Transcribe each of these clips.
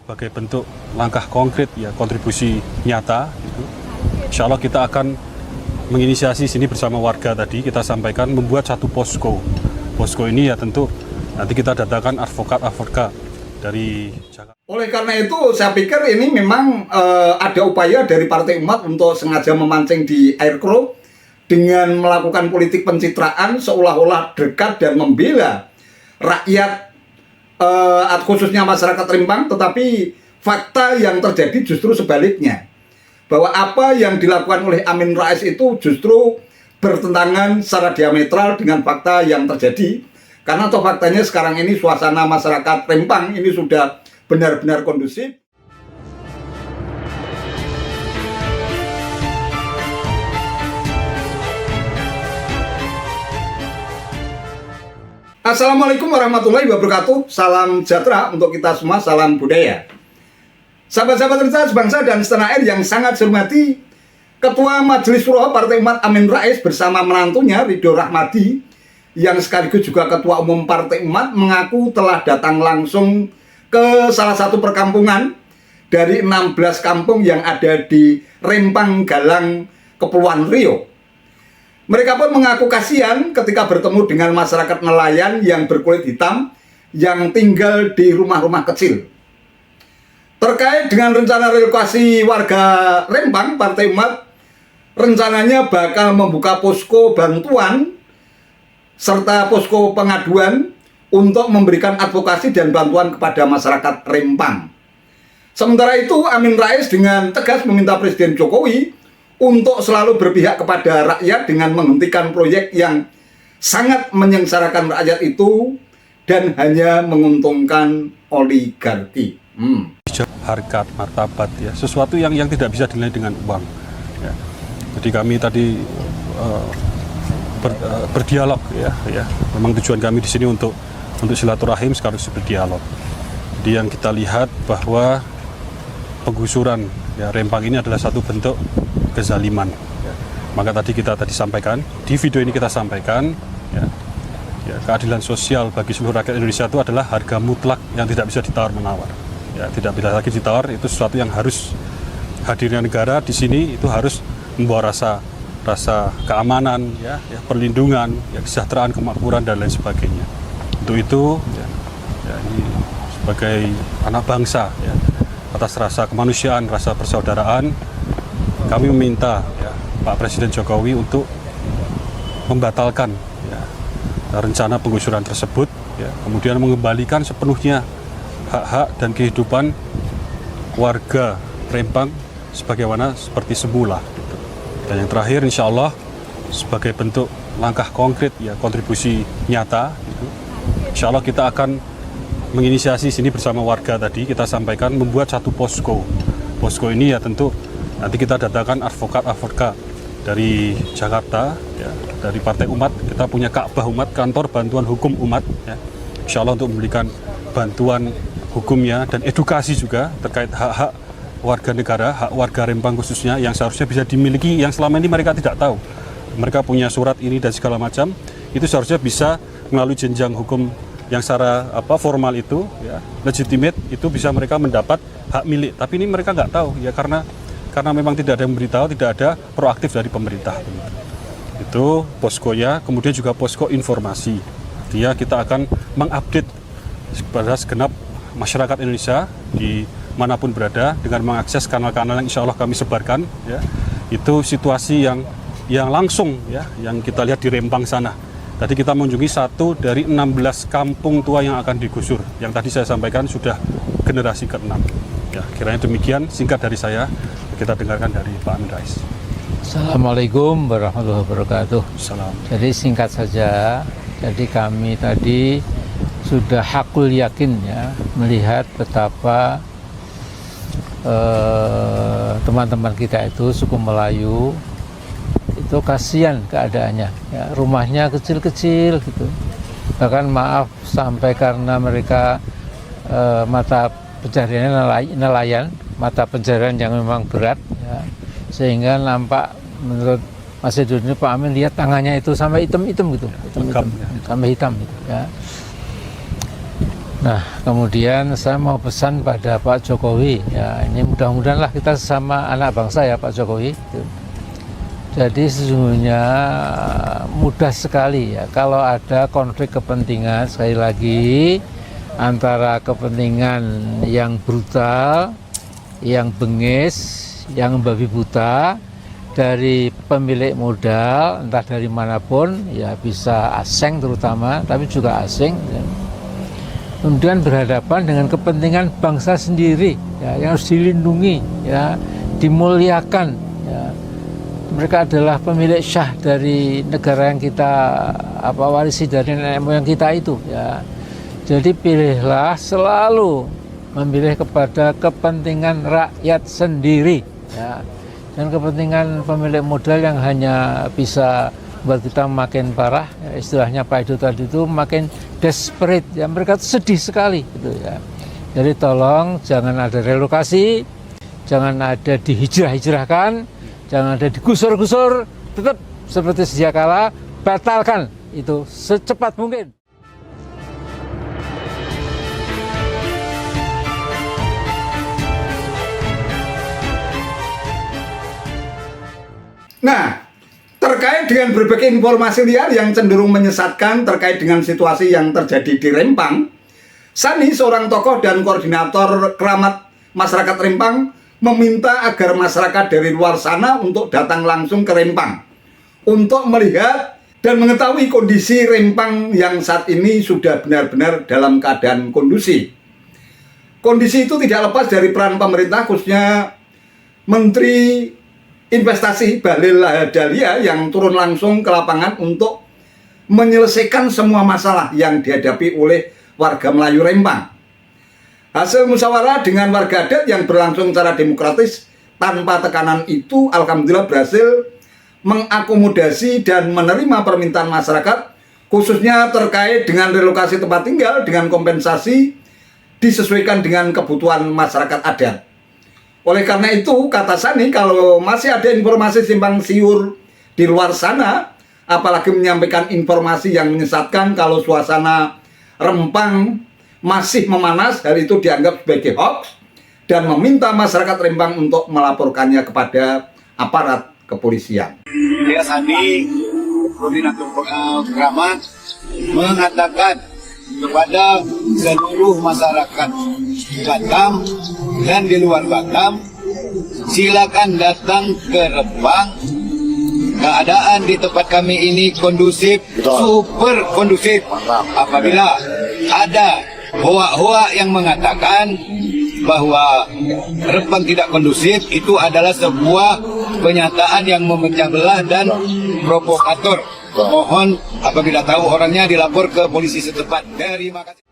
sebagai bentuk langkah konkret ya kontribusi nyata gitu. Insya Allah kita akan menginisiasi sini bersama warga tadi kita sampaikan membuat satu posko. Posko ini ya tentu nanti kita datangkan advokat dari Jakarta. Oleh karena itu saya pikir ini memang ada upaya dari Partai Umat untuk sengaja memancing di air keruh dengan melakukan politik pencitraan seolah-olah dekat dan membela rakyat khususnya masyarakat Rempang, tetapi fakta yang terjadi justru sebaliknya, bahwa apa yang dilakukan oleh Amin Rais itu justru bertentangan secara diametral dengan fakta yang terjadi, karena toh faktanya sekarang ini suasana masyarakat Rempang ini sudah benar-benar kondusif. Assalamualaikum warahmatullahi wabarakatuh. Salam sejahtera untuk kita semua, salam budaya. Sahabat-sahabat Rita sebangsa dan setanah air yang sangat saya hormati, Ketua Majelis Syuro Partai Umat Amin Rais bersama menantunya Ridho Rahmadi yang sekaligus juga Ketua Umum Partai Umat mengaku telah datang langsung ke salah satu perkampungan dari 16 kampung yang ada di Rempang Galang, Kepulauan Riau. Mereka pun mengaku kasihan ketika bertemu dengan masyarakat nelayan yang berkulit hitam yang tinggal di rumah-rumah kecil. Terkait dengan rencana relokasi warga Rempang, Partai Umat rencananya bakal membuka posko bantuan serta posko pengaduan untuk memberikan advokasi dan bantuan kepada masyarakat Rempang. Sementara itu, Amin Rais dengan tegas meminta Presiden Jokowi untuk selalu berpihak kepada rakyat dengan menghentikan proyek yang sangat menyengsarakan rakyat itu dan hanya menguntungkan oligarki. Harkat, martabat ya, sesuatu yang tidak bisa dinilai dengan uang. Ya. Jadi kami tadi berdialog ya. Memang tujuan kami di sini untuk silaturahim sekaligus berdialog. Jadi yang kita lihat bahwa penggusuran ya Rempang ini adalah satu bentuk kezaliman. Ya. Maka kita sampaikan di video ini kita sampaikan ya, keadilan sosial bagi seluruh rakyat Indonesia itu adalah harga mutlak yang tidak bisa ditawar-menawar. Ya, tidak bisa lagi ditawar, itu sesuatu yang harus hadirnya negara di sini itu harus membawa rasa keamanan, ya, perlindungan, ya, kesejahteraan, kemakmuran dan lain sebagainya. Untuk itu, ini sebagai anak bangsa, ya, atas rasa kemanusiaan, rasa persaudaraan, kami meminta ya, Pak Presiden Jokowi untuk membatalkan ya, rencana penggusuran tersebut, ya, kemudian mengembalikan sepenuhnya hak-hak dan kehidupan warga Rempang sebagaimana seperti semula. Gitu. Dan yang terakhir, insya Allah sebagai bentuk langkah konkret ya kontribusi nyata, gitu, insya Allah kita akan menginisiasi sini bersama warga tadi kita sampaikan membuat satu posko. Posko ini ya tentu nanti kita datangkan advokat dari Jakarta, ya, dari Partai Umat. Kita punya Ka'bah Umat, kantor bantuan hukum umat, ya, insya Allah untuk memberikan bantuan hukumnya dan edukasi juga terkait hak-hak warga negara, hak warga Rempang khususnya yang seharusnya bisa dimiliki, yang selama ini mereka tidak tahu. Mereka punya surat ini dan segala macam, itu seharusnya bisa melalui jenjang hukum yang secara formal itu, ya, legitimate, itu bisa mereka mendapat hak milik. Tapi ini mereka nggak tahu, ya karena memang tidak ada yang memberitahu, tidak ada proaktif dari pemerintah. Itu poskonya, kemudian juga posko informasi. Artinya kita akan mengupdate kepada segenap masyarakat Indonesia di manapun berada dengan mengakses kanal-kanal yang insya Allah kami sebarkan. Ya, itu situasi yang langsung ya, yang kita lihat di Rempang sana. Tadi kita mengunjungi satu dari 16 kampung tua yang akan digusur. Yang tadi saya sampaikan sudah generasi ke-6. Ya, kiranya demikian singkat dari saya. Kita dengarkan dari Pak Amin Rais. Assalamualaikum warahmatullahi wabarakatuh. Salam. Jadi singkat saja. Jadi kami tadi sudah hakul yakin ya melihat betapa teman-teman kita itu suku Melayu itu kasihan keadaannya, ya, rumahnya kecil-kecil gitu, bahkan maaf sampai karena mereka mata pencariannya nelayan, mata pencarian yang memang berat, ya, sehingga nampak menurut Mas Edo ini Pak Amin lihat tangannya itu sampai hitam gitu, sampai hitam gitu, ya. Nah, kemudian saya mau pesan pada Pak Jokowi, ya ini mudah-mudahan lah kita sesama anak bangsa ya Pak Jokowi. Jadi sesungguhnya mudah sekali ya kalau ada konflik kepentingan, sekali lagi antara kepentingan yang brutal, yang bengis, yang babi buta dari pemilik modal entah dari manapun, ya bisa asing terutama, tapi juga asing. Kemudian berhadapan dengan kepentingan bangsa sendiri, ya, yang harus dilindungi, ya, dimuliakan. Ya. Mereka adalah pemilik syah dari negara yang kita warisi dari nenek moyang kita itu. Ya. Jadi pilihlah selalu memilih kepada kepentingan rakyat sendiri. Ya. Dan kepentingan pemilik modal yang hanya bisa buat kita makin parah, ya, istilahnya Pak Edo tadi itu makin desperate, ya mereka sedih sekali gitu ya. Jadi tolong jangan ada relokasi, jangan ada dihijrah-hijrahkan, jangan ada digusur-gusur, tetap seperti sedia kala, batalkan itu secepat mungkin. Nah, terkait dengan berbagai informasi liar yang cenderung menyesatkan terkait dengan situasi yang terjadi di Rempang, Sani, seorang tokoh dan koordinator keramat masyarakat Rempang, meminta agar masyarakat dari luar sana untuk datang langsung ke Rempang untuk melihat dan mengetahui kondisi Rempang yang saat ini sudah benar-benar dalam keadaan kondusif. Kondisi itu tidak lepas dari peran pemerintah, khususnya Menteri Investasi Bahlil Lahadalia yang turun langsung ke lapangan untuk menyelesaikan semua masalah yang dihadapi oleh warga Melayu Rempang. Hasil musyawarah dengan warga adat yang berlangsung secara demokratis tanpa tekanan itu alhamdulillah berhasil mengakomodasi dan menerima permintaan masyarakat, khususnya terkait dengan relokasi tempat tinggal dengan kompensasi disesuaikan dengan kebutuhan masyarakat adat. Oleh karena itu, kata Sani, kalau masih ada informasi simpang siur di luar sana, apalagi menyampaikan informasi yang menyesatkan kalau suasana Rempang masih memanas, hal itu dianggap sebagai hoax, dan meminta masyarakat Rempang untuk melaporkannya kepada aparat kepolisian. Ya, Sani, koordinator keramat, mengatakan kepada seluruh masyarakat Batam dan di luar Batam, silakan datang ke Rempang. Keadaan di tempat kami ini kondusif, super kondusif. Apabila ada hoak-hoak yang mengatakan bahwa Rempang tidak kondusif, itu adalah sebuah pernyataan yang memecah belah dan provokator. Mohon apabila tahu orangnya dilapor ke polisi setempat. Terima kasih.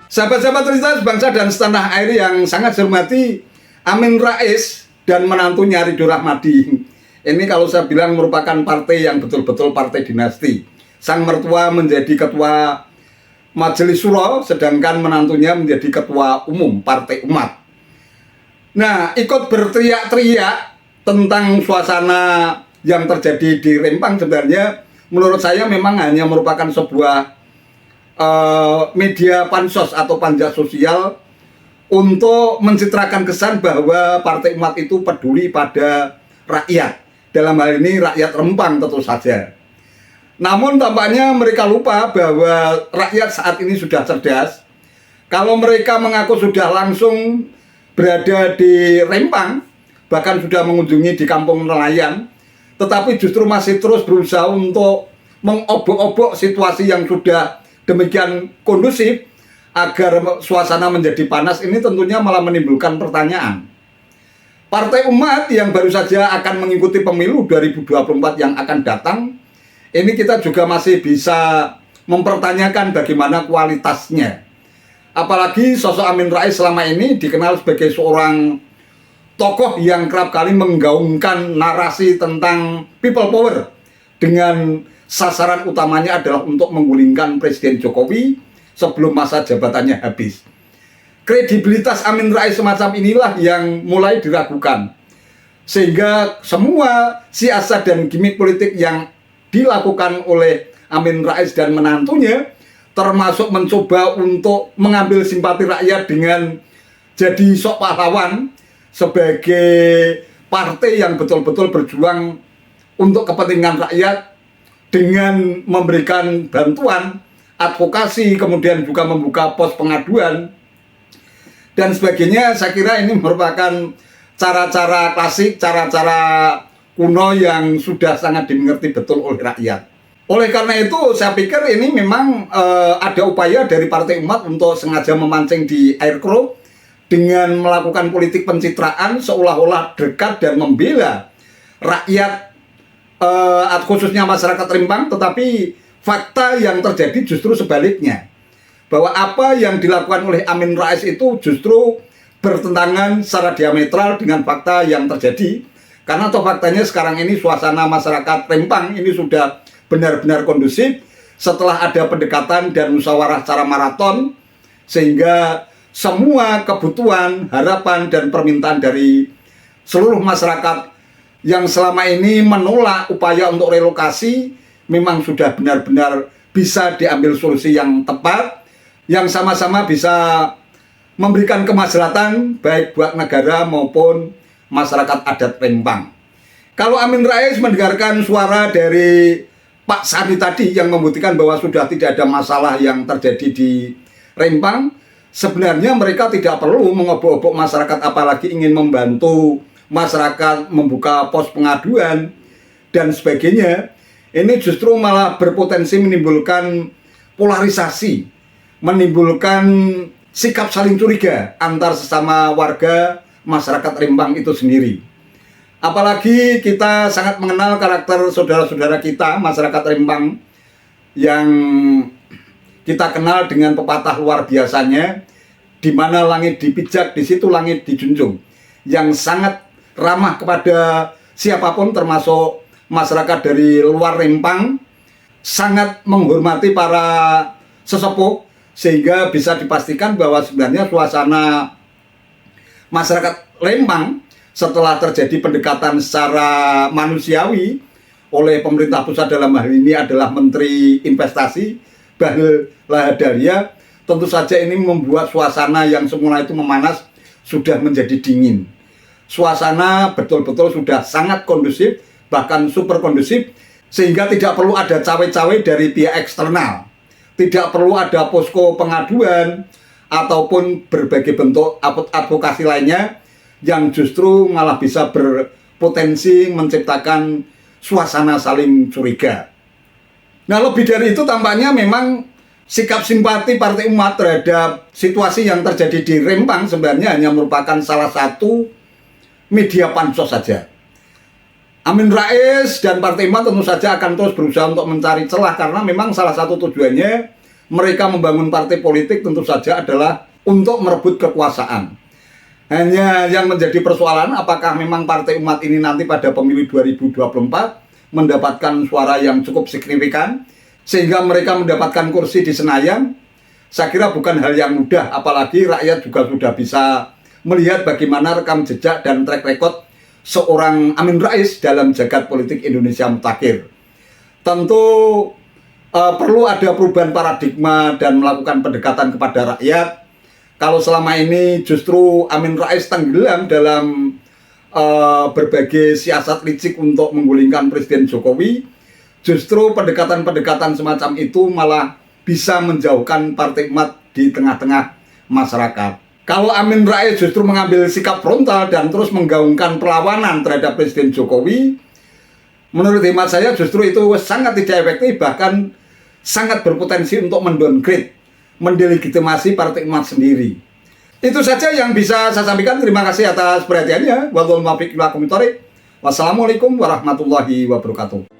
Sahabat-sahabat cerita sebangsa dan setanah air yang sangat saya hormati, Amin Rais dan menantunya Ridho Rahmadi. Ini kalau saya bilang merupakan partai yang betul-betul partai dinasti. Sang mertua menjadi ketua Majelis Syuro, sedangkan menantunya menjadi ketua umum Partai Umat. Nah, ikut berteriak-teriak tentang suasana yang terjadi di Rempang sebenarnya menurut saya memang hanya merupakan sebuah media pansos atau panja sosial untuk mencitrakan kesan bahwa Partai Umat itu peduli pada rakyat. Dalam hal ini rakyat Rempang tentu saja. Namun tampaknya mereka lupa bahwa rakyat saat ini sudah cerdas. Kalau mereka mengaku sudah langsung berada di Rempang, bahkan sudah mengunjungi di kampung nelayan, tetapi justru masih terus berusaha untuk mengobok-obok situasi yang sudah demikian kondusif agar suasana menjadi panas, ini tentunya malah menimbulkan pertanyaan. Partai Umat yang baru saja akan mengikuti pemilu 2024 yang akan datang, ini kita juga masih bisa mempertanyakan bagaimana kualitasnya. Apalagi sosok Amin Rais selama ini dikenal sebagai seorang tokoh yang kerap kali menggaungkan narasi tentang people power dengan sasaran utamanya adalah untuk menggulingkan Presiden Jokowi sebelum masa jabatannya habis. Kredibilitas Amin Rais semacam inilah yang mulai diragukan. Sehingga semua siasat dan gimmick politik yang dilakukan oleh Amin Rais dan menantunya, termasuk mencoba untuk mengambil simpati rakyat dengan jadi sok pahlawan sebagai partai yang betul-betul berjuang untuk kepentingan rakyat dengan memberikan bantuan, advokasi, kemudian juga membuka pos pengaduan dan sebagainya. Saya kira ini merupakan cara-cara klasik, cara-cara kuno yang sudah sangat dimengerti betul oleh rakyat. Oleh karena itu, saya pikir ini memang ada upaya dari Partai Umat untuk sengaja memancing di air keruh dengan melakukan politik pencitraan seolah-olah dekat dan membela rakyat, khususnya masyarakat Rempang, tetapi fakta yang terjadi justru sebaliknya. Bahwa apa yang dilakukan oleh Amin Rais itu justru bertentangan secara diametral dengan fakta yang terjadi. Karena toh faktanya sekarang ini suasana masyarakat Rempang ini sudah benar-benar kondusif setelah ada pendekatan dan musyawarah secara maraton, sehingga semua kebutuhan, harapan, dan permintaan dari seluruh masyarakat yang selama ini menolak upaya untuk relokasi memang sudah benar-benar bisa diambil solusi yang tepat, yang sama-sama bisa memberikan kemaslahatan baik buat negara maupun masyarakat adat Rempang. Kalau Amin Rais mendengarkan suara dari Pak Sani tadi yang membuktikan bahwa sudah tidak ada masalah yang terjadi di Rempang, sebenarnya mereka tidak perlu mengobok-obok masyarakat, apalagi ingin membantu masyarakat membuka pos pengaduan dan sebagainya. Ini justru malah berpotensi menimbulkan polarisasi, menimbulkan sikap saling curiga antar sesama warga masyarakat Rempang itu sendiri. Apalagi kita sangat mengenal karakter saudara-saudara kita masyarakat Rempang yang kita kenal dengan pepatah luar biasanya, di mana langit dipijak, di situ langit dijunjung, yang sangat ramah kepada siapapun termasuk masyarakat dari luar Rempang, sangat menghormati para sesepuh, sehingga bisa dipastikan bahwa sebenarnya suasana masyarakat Rempang setelah terjadi pendekatan secara manusiawi oleh pemerintah pusat, dalam hal ini adalah Menteri Investasi Bahlil Lahadalia, tentu saja ini membuat suasana yang semula itu memanas sudah menjadi dingin. Suasana betul-betul sudah sangat kondusif, bahkan super kondusif, sehingga tidak perlu ada cawe-cawe dari pihak eksternal. Tidak perlu ada posko pengaduan ataupun berbagai bentuk advokasi lainnya yang justru malah bisa berpotensi menciptakan suasana saling curiga. Nah, lebih dari itu tampaknya memang sikap simpati Partai Umat terhadap situasi yang terjadi di Rempang sebenarnya hanya merupakan salah satu media pansos saja. Amin Rais dan Partai Umat tentu saja akan terus berusaha untuk mencari celah, karena memang salah satu tujuannya mereka membangun partai politik tentu saja adalah untuk merebut kekuasaan. Hanya yang menjadi persoalan, apakah memang Partai Umat ini nanti pada pemilu 2024 mendapatkan suara yang cukup signifikan sehingga mereka mendapatkan kursi di Senayan. Saya kira bukan hal yang mudah, apalagi rakyat juga sudah bisa melihat bagaimana rekam jejak dan track record seorang Amin Rais dalam jagat politik Indonesia mutakhir. Tentu perlu ada perubahan paradigma dan melakukan pendekatan kepada rakyat. Kalau selama ini justru Amin Rais tenggelam dalam berbagai siasat licik untuk menggulingkan Presiden Jokowi, justru pendekatan-pendekatan semacam itu malah bisa menjauhkan Partai Umat di tengah-tengah masyarakat. Kalau Amin Rais justru mengambil sikap frontal dan terus menggaungkan perlawanan terhadap Presiden Jokowi, menurut hemat saya justru itu sangat tidak efektif, bahkan sangat berpotensi untuk mendowngrade, mendelegitimasi Partai Umat sendiri. Itu saja yang bisa saya sampaikan. Terima kasih atas perhatiannya. Wassalamualaikum warahmatullahi wabarakatuh.